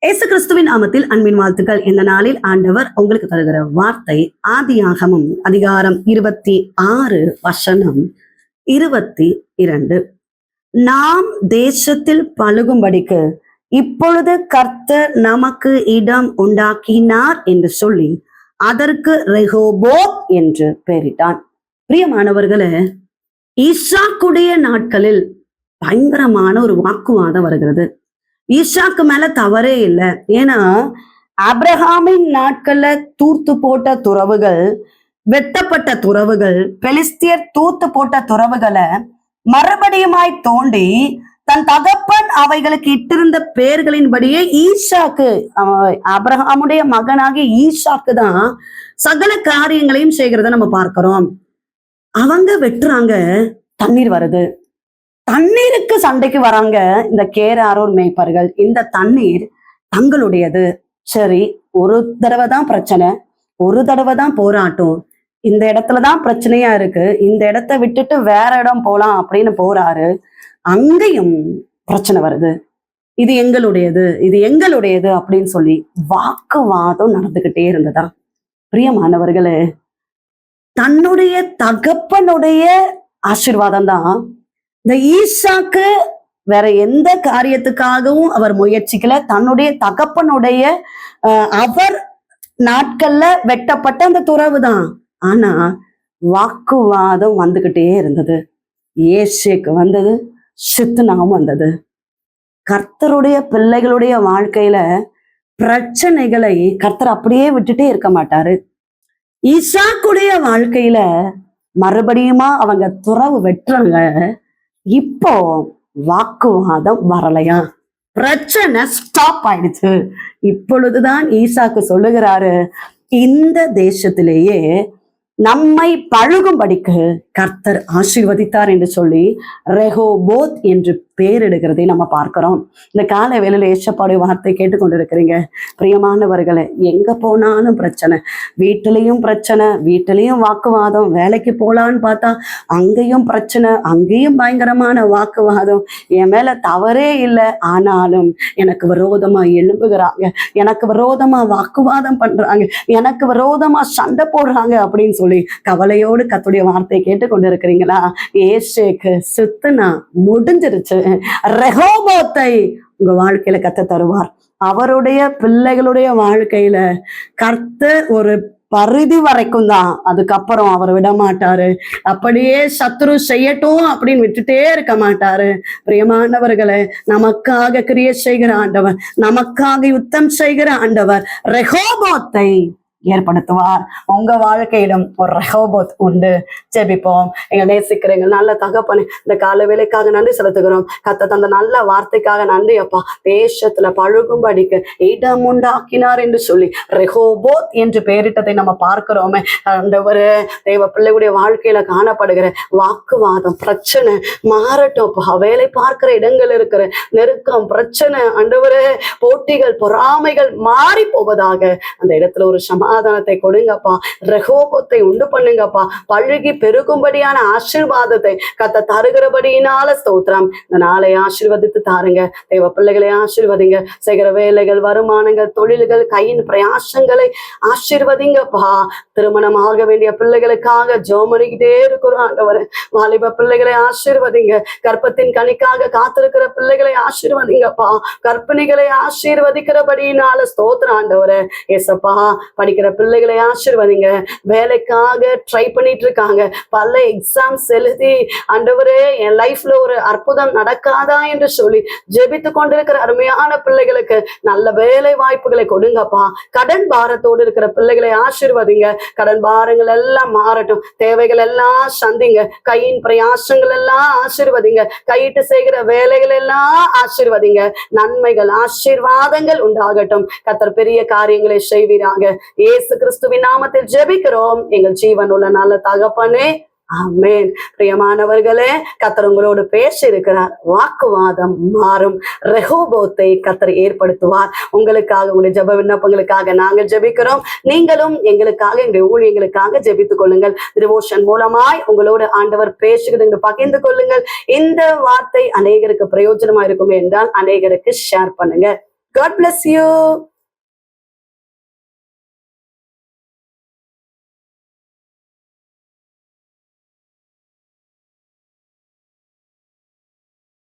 இயேசு கிறிஸ்துவின் நாமத்தில் அன்பின் வாழ்த்துக்கள். இந்த நாளில் ஆண்டவர் உங்களுக்கு தருகிற வார்த்தை ஆதியாகமம் அதிகாரம் 26 வசனம் 22. நாம் தேசத்தில் பழுகும்படிக்கு இப்பொழுது கர்த்தர் நமக்கு இடம் உண்டாக்கினார் என்று சொல்லி அதற்கு ரெகோபோத் என்று பெயரிட்டான். பிரியமானவர்களே, ஈசாக்குடைய நாட்களில் பயங்கரமான ஒரு வாக்குவாதம் வருகிறது. ஈசாக்கு மேல தவறே இல்லை. ஏன்னா ஆபிரகாமின் நாட்கள்ல தூர்த்து போட்ட துறவுகள், வெட்டப்பட்ட துறவுகள், பெலிஸ்தியர் தூர்த்து போட்ட துறவுகளை மறுபடியுமாய் தோண்டி தன் தகப்பன் அவைகளுக்கு இட்டிருந்த பெயர்களின்படியே ஈசாக்கு, ஆபிரகாமுடைய மகனாகிய ஈசாக்கு தான் சகல காரியங்களையும் செய்கிறத நம்ம பார்க்கிறோம். அவங்க வெட்டுறாங்க, தண்ணீர் வருது. தண்ணீருக்கு சண்டைக்கு வராங்க இந்த கேராரோர் மேய்ப்பர்கள். இந்த தண்ணீர் தங்களுடையது. சரி, ஒரு தடவை தான் பிரச்சனை, ஒரு தடவை தான் போராட்டம், இந்த இடத்துலதான் பிரச்சனையா இருக்கு, இந்த இடத்த விட்டுட்டு வேற இடம் போலாம் அப்படின்னு போறாரு. அங்கேயும் பிரச்சனை வருது. இது எங்களுடையது, இது எங்களுடையது அப்படின்னு சொல்லி வாக்குவாதம் நடந்துகிட்டே இருந்ததா. பிரியமானவர்களே, தன்னுடைய தகப்பனுடைய ஆசீர்வாதம் தான் இந்த ஈசாக்கு. வேற எந்த காரியத்துக்காகவும் அவர் முயற்சிக்கல. தன்னுடைய தகப்பனுடைய அவர் நாட்கள்ல வெட்டப்பட்ட அந்த துறவு தான். ஆனா வாக்குவாதம் வந்துகிட்டே இருந்தது. ஏசேக்கு வந்தது, சித்னாவும் வந்தது. கர்த்தருடைய பிள்ளைகளுடைய வாழ்க்கையில பிரச்சனைகளை கர்த்தர் அப்படியே விட்டுட்டே இருக்க மாட்டாரு. ஈசாக்குடைய வாழ்க்கையில மறுபடியுமா அவங்க துறவு வெட்டுறாங்க. இப்போ வாக்குவாதம் வரலையா, பிரச்சனை ஸ்டாப் ஆயிடுச்சு. இப்பொழுதுதான் ஈசாக்கு சொல்லுகிறாரு, இந்த தேசத்திலேயே நம்மை பழுகும்படிக்கு கர்த்தர் ஆசீர்வதித்தார் என்று சொல்லி ரெகோபோத் என்று பேரிடுகிறதை நம்ம பார்க்கிறோம். இந்த கால வேளையில ஏசப்பாடைய வார்த்தை கேட்டுக்கொண்டிருக்கிறீங்க பிரியமானவர்களே, எங்க போனாலும் பிரச்சனை, வீட்டிலையும் பிரச்சனை, வீட்டிலையும் வாக்குவாதம், வேலைக்கு போலான்னு பார்த்தா அங்கேயும் பிரச்சனை, அங்கேயும் பயங்கரமான வாக்குவாதம். என் மேல தவறே இல்லை, ஆனாலும் எனக்கு விரோதமா எழும்புகிறாங்க, எனக்கு விரோதமா வாக்குவாதம் பண்றாங்க, எனக்கு விரோதமா சண்டை போடுறாங்க அப்படின்னு சொல்லி கவலையோடு கர்த்தருடைய வார்த்தையை கேட்டுக்கொண்டிருக்கிறீங்களா? ஏசேக்கு சித்னா முடிஞ்சிருச்சு. ரெகோபோத்தை உங்க வாழ்க்கையில கர்த்தர் தருவார். அவருடைய பிள்ளைகளுடைய வாழ்க்கையில கர்த்தர் ஒரு பரிதி வரைக்கும் தான், அதுக்கப்புறம் அவர் விட மாட்டாரு. அப்படியே சத்துரு செய்யட்டும் அப்படின்னு விட்டுட்டே இருக்க மாட்டாரு. பிரியமானவர்களே, நமக்காக கிரியை செய்கிற ஆண்டவர், நமக்காக யுத்தம் செய்கிற ஆண்டவர் ரெகோபோத்தை ஏற்படுத்துவார். உங்க வாழ்க்கையிலும் ஒரு ரெகோபோத் உண்டு. ஜெபிப்போம். எங்க நேசிக்கிற எங்கள் நல்ல தகப்பனே, இந்த கால வேலைக்காக நன்றி செலுத்துகிறோம். கர்த்தர் தந்த நல்ல வார்த்தைக்காக நன்றி அப்பா. தேசத்துல பழுகும்படிக்கு இடம் உண்டாக்கினார் என்று சொல்லி ரெகோபோத் என்று பெயரிட்டதை நம்ம பார்க்கிறோமே. ஆண்டவரே, தேவ பிள்ளைகளுடைய வாழ்க்கையில காணப்படுகிற வாக்குவாதம், பிரச்சனை மாறட்டும். வேலை பார்க்கிற இடங்கள் இருக்கிற நெருக்கம், பிரச்சனை, ஆண்டவரே, போட்டிகள், பொறாமைகள் மாறி போவதாக அந்த இடத்துல ஒரு சமாதானத்தை கொடுங்கப்பா. ரெகோபோத்தை உண்டு பண்ணுங்கப்பா. பழுகி பெருகும்படியான ஆசீர்வாதத்தை கர்த்தர் தருகிறபடியினால ஸ்தோத்திரம். இந்த நாளை ஆசீர்வதித்து தாருங்க. தேவ பிள்ளைகளை ஆசீர்வதிங்க. செய்கிற வேலைகள், வருமானங்கள், தொழில்கள், கையின் பிரயாசங்களை ஆசீர்வதிங்கப்பா. திருமணம் ஆக வேண்டிய பிள்ளைகளுக்காக ஜெபம் பண்ணிக்கிட்டே இருக்கிறோம் ஆண்டவரே. வாலிப பிள்ளைகளை ஆசீர்வதிங்க. கர்ப்பத்தின் கனிக்காக காத்திருக்கிற பிள்ளைகளை ஆசீர்வதிங்கப்பா. கர்ப்பிணிகளை ஆசீர்வதிக்கிறபடியினால ஸ்தோத்திரம் ஆண்டவரே. ஏசப்பா, படிக்கிற பிள்ளைகளை ஆசீர்வதிங்க. வேலைக்காக ட்ரை பண்ணிட்டு இருக்காங்க, பல எக்ஸாம்ஸ் எழுதி ஆண்டவரே என் லைஃப்ல ஒரு அற்புதம் நடக்காதா என்று சொல்லி ஜெபித்து கொண்டிருக்கிற அருமையான பிள்ளைகளுக்கு நல்ல வேலை வாய்ப்புகளை கொடுங்கப்பா. கடன் பாரத்தோடு இருக்கிற பிள்ளைகளை ஆசீர்வதிங்க. கடன் பாரங்கள் எல்லாம் மாறட்டும். தேவைகள் எல்லாம் சந்திங்க. கையின் பிரயாசங்கள் எல்லாம் ஆசீர்வதிங்க. கையிட்டு செய்கிற வேலைகள் எல்லாம் ஆசீர்வதிங்க. நன்மைகள், ஆசீர்வாதங்கள் உண்டாகட்டும். கர்த்தர் பெரிய காரியங்களை செய்வீராக. இயேசு கிறிஸ்துவின் நாமத்தில் ஜெபிக்கிறோம் எங்கள் ஜீவனுள்ள நல்ல தகப்பனே, ஆமென். பிரியமானவர்களே, கர்த்தர் உங்களோடு பேச இருக்கிறார். வாக்குவாதம் மாறும். ரெகோபோத்தை கர்த்தர் ஏற்படுத்துவார். உங்களுக்காக, உங்களுடைய ஜெப விண்ணப்பங்களுக்காக நாங்கள் ஜெபிக்கிறோம். நீங்களும் எங்களுக்காக, எங்களுடைய ஊழியங்களுக்காக ஜெபித்துக் கொள்ளுங்கள். டிவோஷன் மூலமாய் உங்களோடு ஆண்டவர் பேசுகிறது பகிர்ந்து கொள்ளுங்கள். இந்த வார்த்தை அநேகருக்கு பிரயோஜனமா இருக்குமே என்றால் அநேகருக்கு ஷேர் பண்ணுங்க. God bless you.